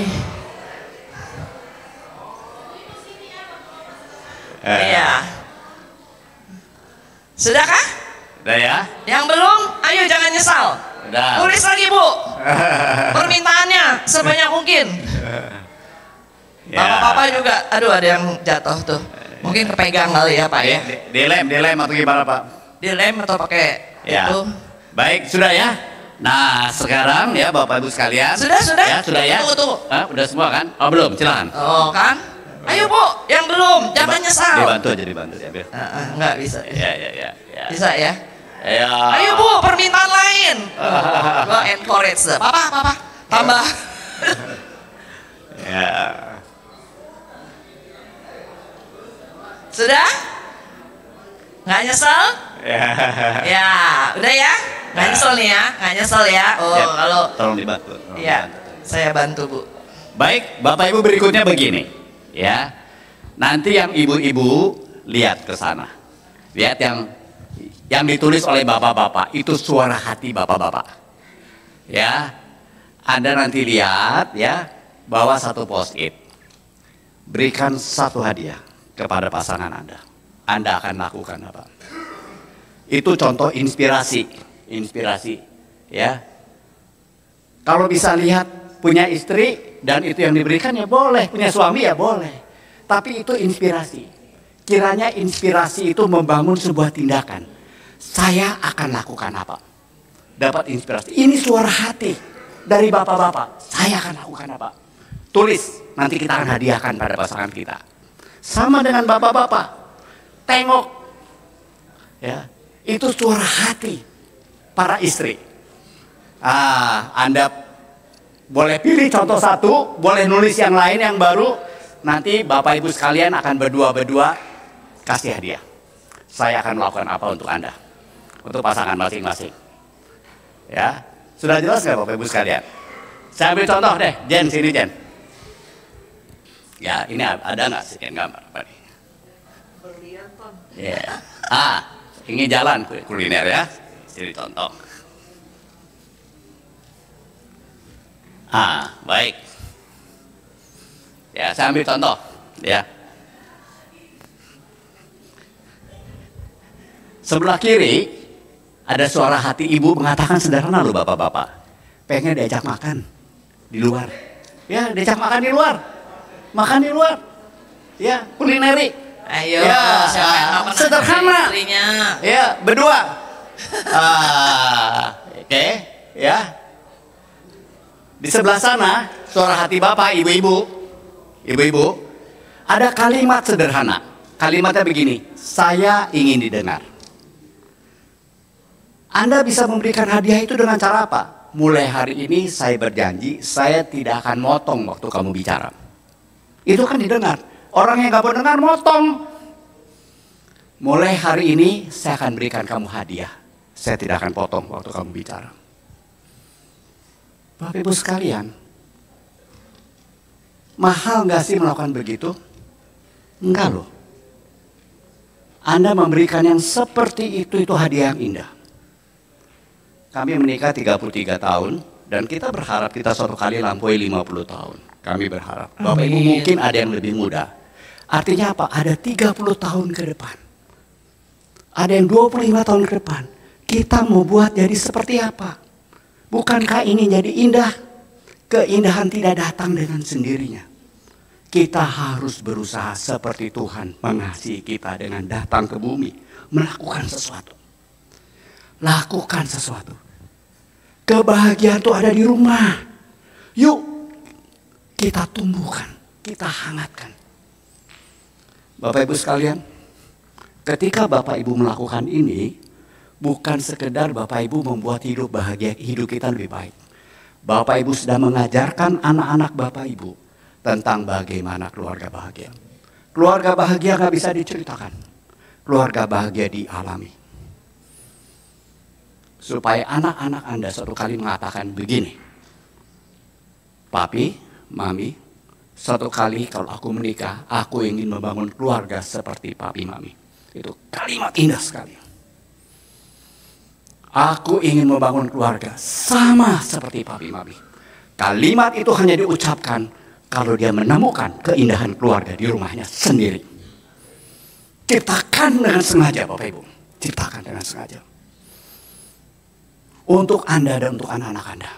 Iya. Sudahkah? Udah ya? Yang belum, ayo jangan nyesal. Udah. Tulis lagi Bu, permintaannya sebanyak mungkin. Bapak-bapak juga, aduh ada yang jatuh tuh. Mungkin kepegang kali ya Pak ya. Dilem atau gimana Pak? Dilem atau pakai itu. Baik, sudah ya. Nah, sekarang ya Bapak Ibu sekalian. Sudah. Ya, sudah ya. Tunggu. Udah semua kan? Oh, belum, silakan. Oh, kan? Ayo Bu, yang belum, jangan nyesal. Dibantu ya, biar. Enggak bisa. Ya. Bisa ya? Ya. Ayo Bu, permintaan lain. Gua encourage dah. Papa, tambah. Ya. Sudah? Nggak nyesel? Ya, udah ya? Nggak nyesel nih ya? Nggak nyesel ya? Oh, kalau tolong dibantu. Iya, saya bantu Bu. Baik, Bapak Ibu berikutnya begini, ya. Nanti yang ibu-ibu lihat ke sana. Lihat yang ditulis oleh bapak-bapak itu suara hati bapak-bapak. Ya. Anda nanti lihat ya, bawa satu post-it. Berikan satu hadiah kepada pasangan Anda. Anda akan lakukan apa? Itu contoh inspirasi, ya. Kalau bisa lihat punya istri dan itu yang diberikan ya boleh, punya suami ya boleh. Tapi itu inspirasi. Kiranya inspirasi itu membangun sebuah tindakan. Saya akan lakukan apa? Dapat inspirasi. Ini suara hati dari bapak-bapak. Saya akan lakukan apa? Tulis, nanti kita akan hadiahkan pada pasangan kita. Sama dengan bapak-bapak. Tengok. Ya, itu suara hati para istri. Anda boleh pilih contoh satu, boleh nulis yang lain yang baru. Nanti Bapak Ibu sekalian akan berdua-berdua kasih hadiah. Saya akan melakukan apa untuk Anda, untuk pasangan masing-masing. Ya, sudah jelas nggak Bapak Ibu sekalian? Saya ambil contoh deh, Jen sini Jen. Ya, ini ada nggak sekian gambar? Ya, ini jalan kuliner ya, jadi contoh. Baik. Ya, saya ambil contoh, ya. Sebelah kiri ada suara hati ibu mengatakan sederhana loh bapak-bapak. Pengen diajak makan di luar. Ya, diajak makan di luar. Makan di luar. Ya, kulineri. Ayo, ya, siapa yang nggak pernah sederhana. istrinya? Ya, berdua. Oke, ya. Di sebelah sana suara hati bapak, ibu-ibu, ada kalimat sederhana. Kalimatnya begini, saya ingin didengar. Anda bisa memberikan hadiah itu dengan cara apa? Mulai hari ini saya berjanji, saya tidak akan motong waktu kamu bicara. Itu kan didengar. Orang yang gak mau dengar motong. Mulai hari ini saya akan berikan kamu hadiah. Saya tidak akan potong waktu kamu bicara. Bapak Ibu sekalian, mahal gak sih melakukan begitu? Enggak loh. Anda memberikan yang seperti itu hadiah yang indah. Kami menikah 33 tahun dan kita berharap kita suatu kali lampaui 50 tahun. Kami berharap. Bapak Ibu mungkin ada yang lebih muda. Artinya apa? Ada 30 tahun ke depan. Ada yang 25 tahun ke depan. Kita mau buat jadi seperti apa? Bukankah ini jadi indah? Keindahan tidak datang dengan sendirinya. Kita harus berusaha seperti Tuhan mengasihi kita dengan datang ke bumi. Melakukan sesuatu. Lakukan sesuatu. Kebahagiaan itu ada di rumah. Yuk, kita tumbuhkan, kita hangatkan. Bapak Ibu sekalian, ketika Bapak Ibu melakukan ini, bukan sekedar Bapak Ibu membuat hidup bahagia, hidup kita lebih baik. Bapak Ibu sudah mengajarkan anak-anak Bapak Ibu tentang bagaimana keluarga bahagia. Keluarga bahagia gak bisa diceritakan. Keluarga bahagia dialami. Supaya anak-anak Anda suatu kali mengatakan begini, Papi, Mami, suatu kali kalau aku menikah, aku ingin membangun keluarga seperti Papi, Mami. Itu kalimat indah sekali. Aku ingin membangun keluarga sama seperti Papi, Mami. Kalimat itu hanya diucapkan kalau dia menemukan keindahan keluarga di rumahnya sendiri. Ciptakan dengan sengaja, Bapak Ibu. Ciptakan dengan sengaja. Untuk Anda dan untuk anak-anak Anda.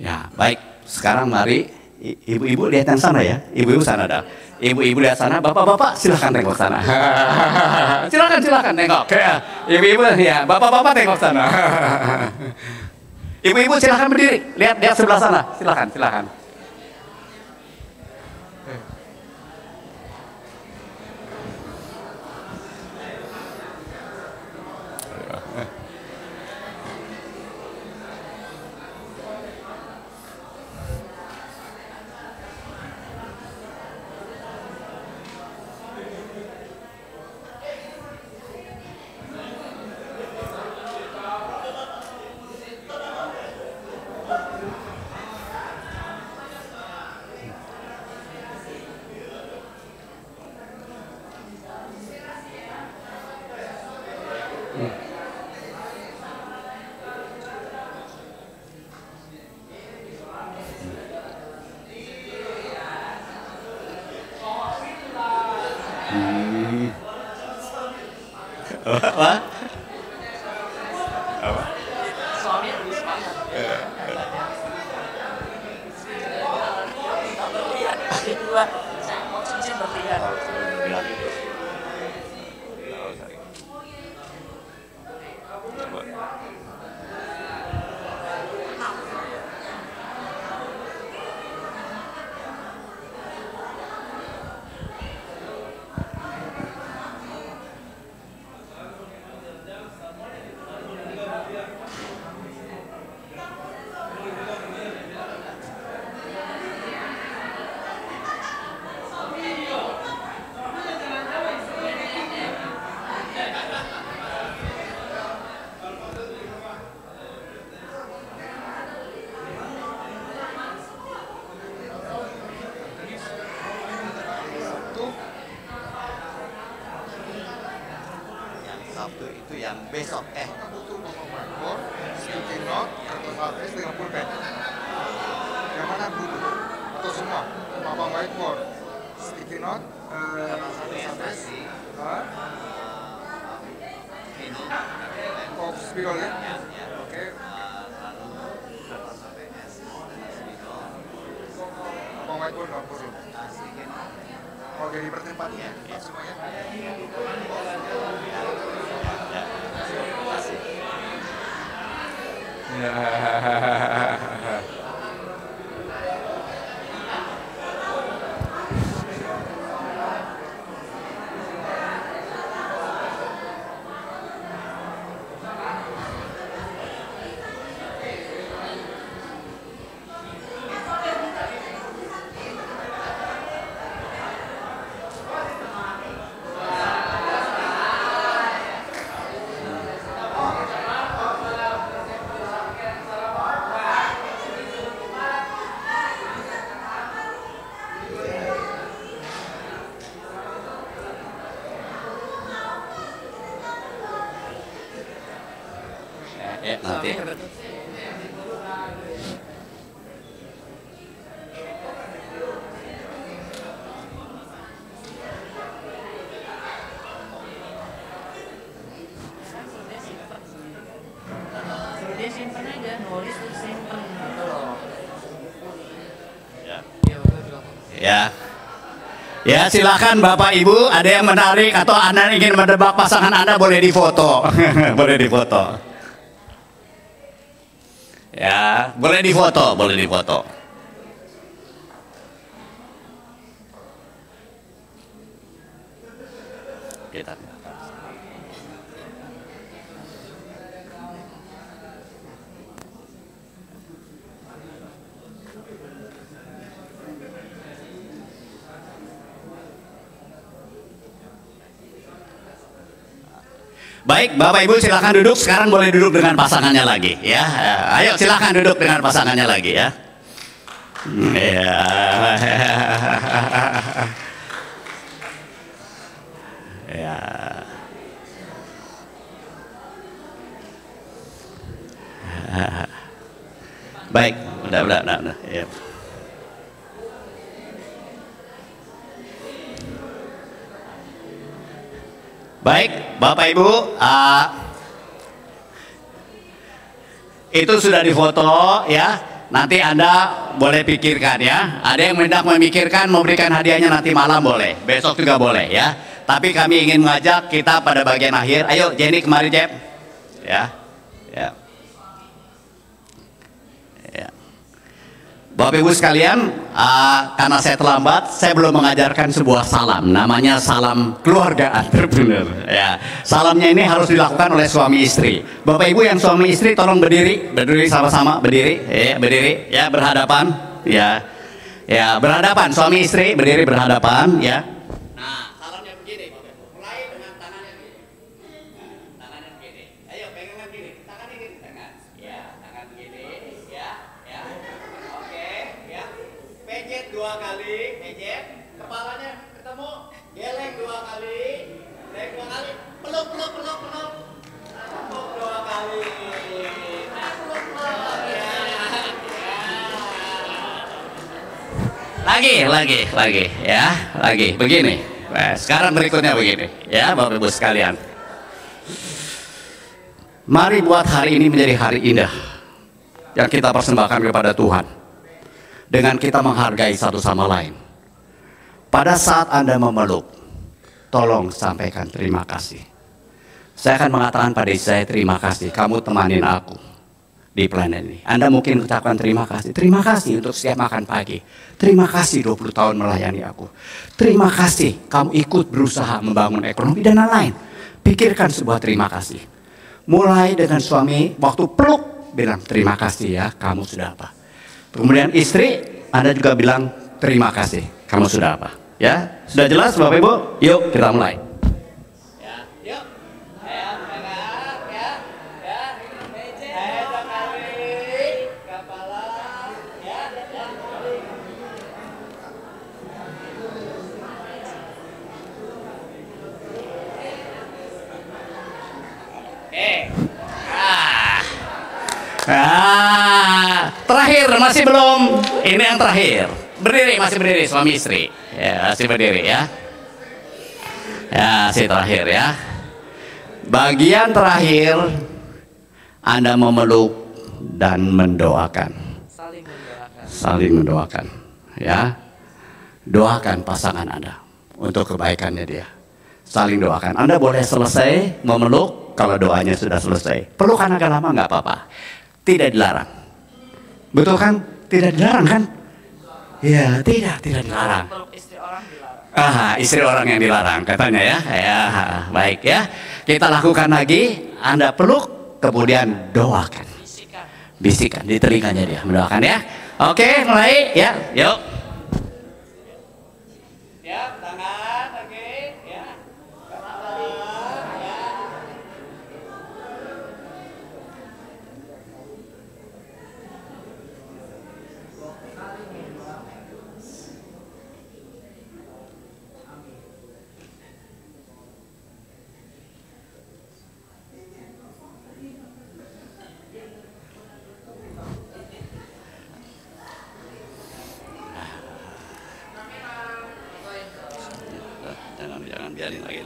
Ya, baik. Sekarang mari ibu-ibu lihat yang sana ya. Ibu-ibu sana dah. Ibu-ibu lihat sana, bapak-bapak silahkan tengok sana. Silakan tengok. Ibu-ibu ya, bapak-bapak tengok sana. Ibu-ibu silahkan berdiri, lihat sebelah sana. Silakan. Apa? Suami lebih semangat. Berlian. Kedua, saya mau cincin berlian. Sabtu itu yang besok butuh whiteboard, sticky note, atau harddisk dengan pulpen. Yang mana butuh? Atau semua? Apa whiteboard, sticky note, harddisk, oh spidol ya? Oke. Apa whiteboard nggak perlu? Oh jadi bertempatnya semuanya? Nanti. Dia simpen aja, nulis terus simpen gitu loh. Ya silakan Bapak Ibu, ada yang menarik atau Anda ingin menebak pasangan Anda, boleh difoto. Boleh difoto. Ya, boleh difoto. Kita. Baik, Bapak Ibu silakan duduk. Sekarang boleh duduk dengan pasangannya lagi, ya. Ayo silakan duduk dengan pasangannya lagi, ya. Ya. Ya. Baik, udah. Ya. Baik, Bapak Ibu, itu sudah difoto, ya. Nanti Anda boleh pikirkan, ya. Ada yang hendak memikirkan memberikan hadiahnya nanti malam boleh, besok juga boleh, ya. Tapi kami ingin mengajak kita pada bagian akhir. Ayo Jenny kemari, Jeb. Ya. Ya. Bapak Ibu sekalian, karena saya terlambat, saya belum mengajarkan sebuah salam. Namanya salam keluarga entrepreneur. Ya, salamnya ini harus dilakukan oleh suami istri. Bapak Ibu yang suami istri, tolong berdiri sama-sama, berdiri, ya berhadapan, ya berhadapan. Suami istri berdiri berhadapan, ya. Nah, salamnya begini, Bapak Ibu. Mulai dengan tangannya begini. Nah, tangannya begini. Ayo pegangan begini, tangan ini, tangan. Ya, tangan begini, ya. Pejet 2 kali, pejet, kepalanya ketemu, geleng 2 kali, geleng 2 kali, peluk, tepuk 2 kali, lagi, begini. Nah, sekarang berikutnya begini, ya Bapak Ibu sekalian. Mari buat hari ini menjadi hari indah yang kita persembahkan kepada Tuhan. Dengan kita menghargai satu sama lain. Pada saat Anda memeluk, tolong sampaikan terima kasih. Saya akan mengatakan pada istri saya, terima kasih, kamu temanin aku di planet ini. Anda mungkin ucapkan terima kasih untuk setiap makan pagi. Terima kasih 20 tahun melayani aku. Terima kasih kamu ikut berusaha membangun ekonomi dan lain-lain. Pikirkan sebuah terima kasih. Mulai dengan suami, waktu peluk, bilang terima kasih ya, kamu sudah apa. Kemudian istri, Anda juga bilang terima kasih, kamu sudah apa? Ya, sudah jelas Bapak Ibu? Yuk kita mulai. Ya, yuk. Kepala, ya. Terakhir masih belum. Ini yang terakhir. Berdiri, masih berdiri suami istri. Ya, masih berdiri ya. Ya, masih terakhir ya. Bagian terakhir Anda memeluk dan mendoakan. Saling mendoakan. Ya. Doakan pasangan Anda untuk kebaikannya dia. Saling doakan. Anda boleh selesai memeluk kalau doanya sudah selesai. Pelukan agak lama nggak apa-apa. Tidak dilarang. Betul kan? Tidak dilarang kan? Ya, tidak dilarang. Istri orang yang dilarang katanya ya. Ya, baik ya. Kita lakukan lagi. Anda peluk, kemudian doakan. Bisikan di telinganya dia, mendoakan ya. Oke, mulai ya. Yuk. Ya, tangan lagi ya. Ya. Jangan biarin lagi.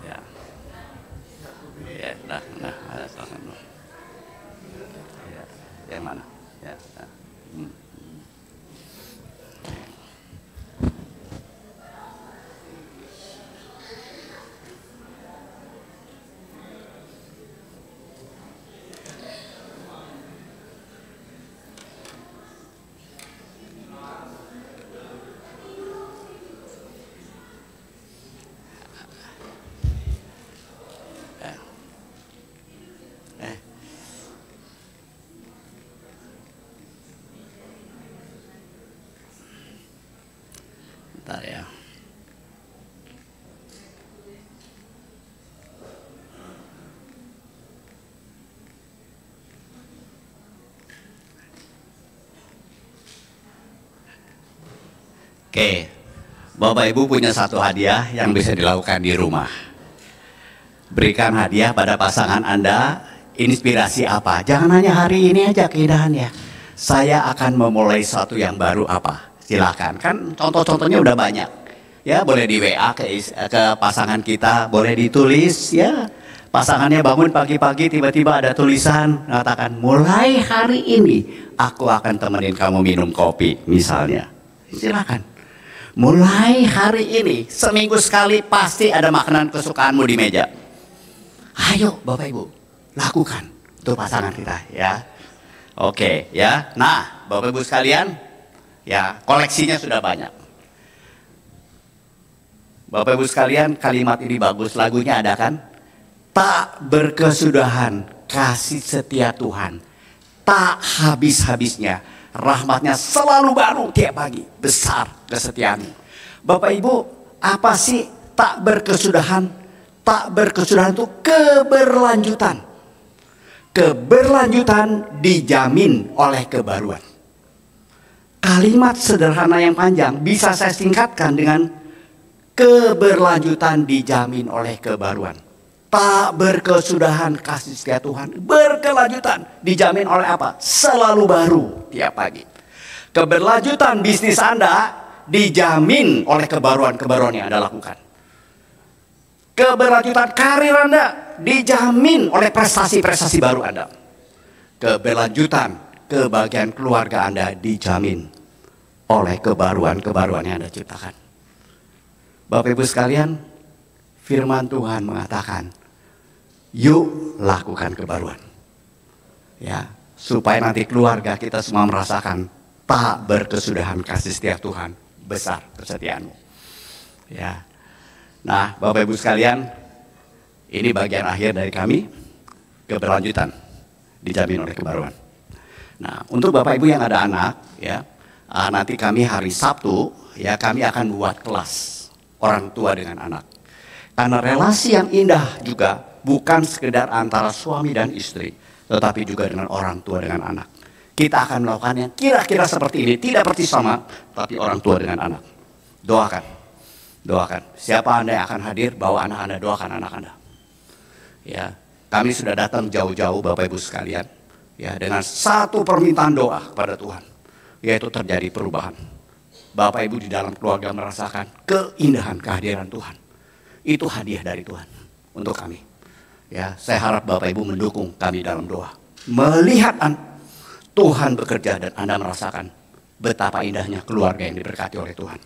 Ya. Ya, nah, ada salah. Ya, yang mana? Ya. Nah. Oke, Bapak Ibu punya satu hadiah yang bisa dilakukan di rumah. Berikan hadiah pada pasangan Anda, inspirasi apa? Jangan hanya hari ini aja keindahannya. Saya akan memulai sesuatu yang baru apa? Silakan, kan contoh-contohnya udah banyak. Ya, boleh di WA ke pasangan kita, boleh ditulis ya. Pasangannya bangun pagi-pagi tiba-tiba ada tulisan mengatakan, mulai hari ini aku akan temenin kamu minum kopi misalnya. Silakan. Mulai hari ini, seminggu sekali pasti ada makanan kesukaanmu di meja. Ayo Bapak Ibu, lakukan untuk pasangan kita ya. Oke ya. Nah, Bapak Ibu sekalian, ya koleksinya sudah banyak. Bapak Ibu sekalian, kalimat ini bagus, lagunya ada kan? Tak berkesudahan kasih setia Tuhan, tak habis-habisnya rahmatnya selalu baru tiap pagi, besar kesetiaanmu. Bapak Ibu, apa sih tak berkesudahan? Tak berkesudahan itu keberlanjutan. Keberlanjutan dijamin oleh kebaruan. Kalimat sederhana yang panjang bisa saya singkatkan dengan keberlanjutan dijamin oleh kebaruan. Tak berkesudahan kasih setia Tuhan, berkelanjutan dijamin oleh apa? Selalu baru tiap pagi. Keberlanjutan bisnis Anda dijamin oleh kebaruan-kebaruan yang Anda lakukan. Keberlanjutan karir Anda dijamin oleh prestasi-prestasi baru Anda. Keberlanjutan kebahagiaan keluarga Anda dijamin oleh kebaruan-kebaruan yang Anda ciptakan. Bapak Ibu sekalian, firman Tuhan mengatakan, yuk lakukan kebaruan. Ya, supaya nanti keluarga kita semua merasakan tak berkesudahan kasih setia Tuhan, besar kesetiaanmu. Ya. Nah, Bapak Ibu sekalian, ini bagian akhir dari kami, keberlanjutan dijamin oleh kebaruan. Nah, untuk Bapak Ibu yang ada anak, ya, nanti kami hari Sabtu, ya, kami akan buat kelas orang tua dengan anak. Karena relasi yang indah juga bukan sekedar antara suami dan istri, tetapi juga dengan orang tua dengan anak. Kita akan melakukannya kira-kira seperti ini, tidak persis sama, tapi orang tua dengan anak. Doakan. Doakan. Siapa Anda yang akan hadir, bawa anak Anda, doakan anak Anda. Ya, kami sudah datang jauh-jauh Bapak Ibu sekalian, ya, dengan satu permintaan doa kepada Tuhan, yaitu terjadi perubahan. Bapak Ibu di dalam keluarga merasakan keindahan kehadiran Tuhan. Itu hadiah dari Tuhan untuk kami. Ya, saya harap Bapak Ibu mendukung kami dalam doa. Melihat Tuhan bekerja dan Anda merasakan betapa indahnya keluarga yang diberkati oleh Tuhan.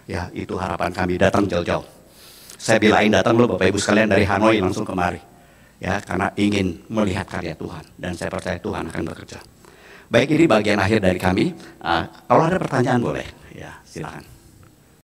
Ya, itu harapan kami, datang jauh-jauh. Saya bilain datang loh Bapak Ibu sekalian dari Hanoi langsung kemari. Ya, karena ingin melihat karya Tuhan. Dan saya percaya Tuhan akan bekerja. Baik, ini bagian akhir dari kami. Kalau ada pertanyaan boleh, ya silakan.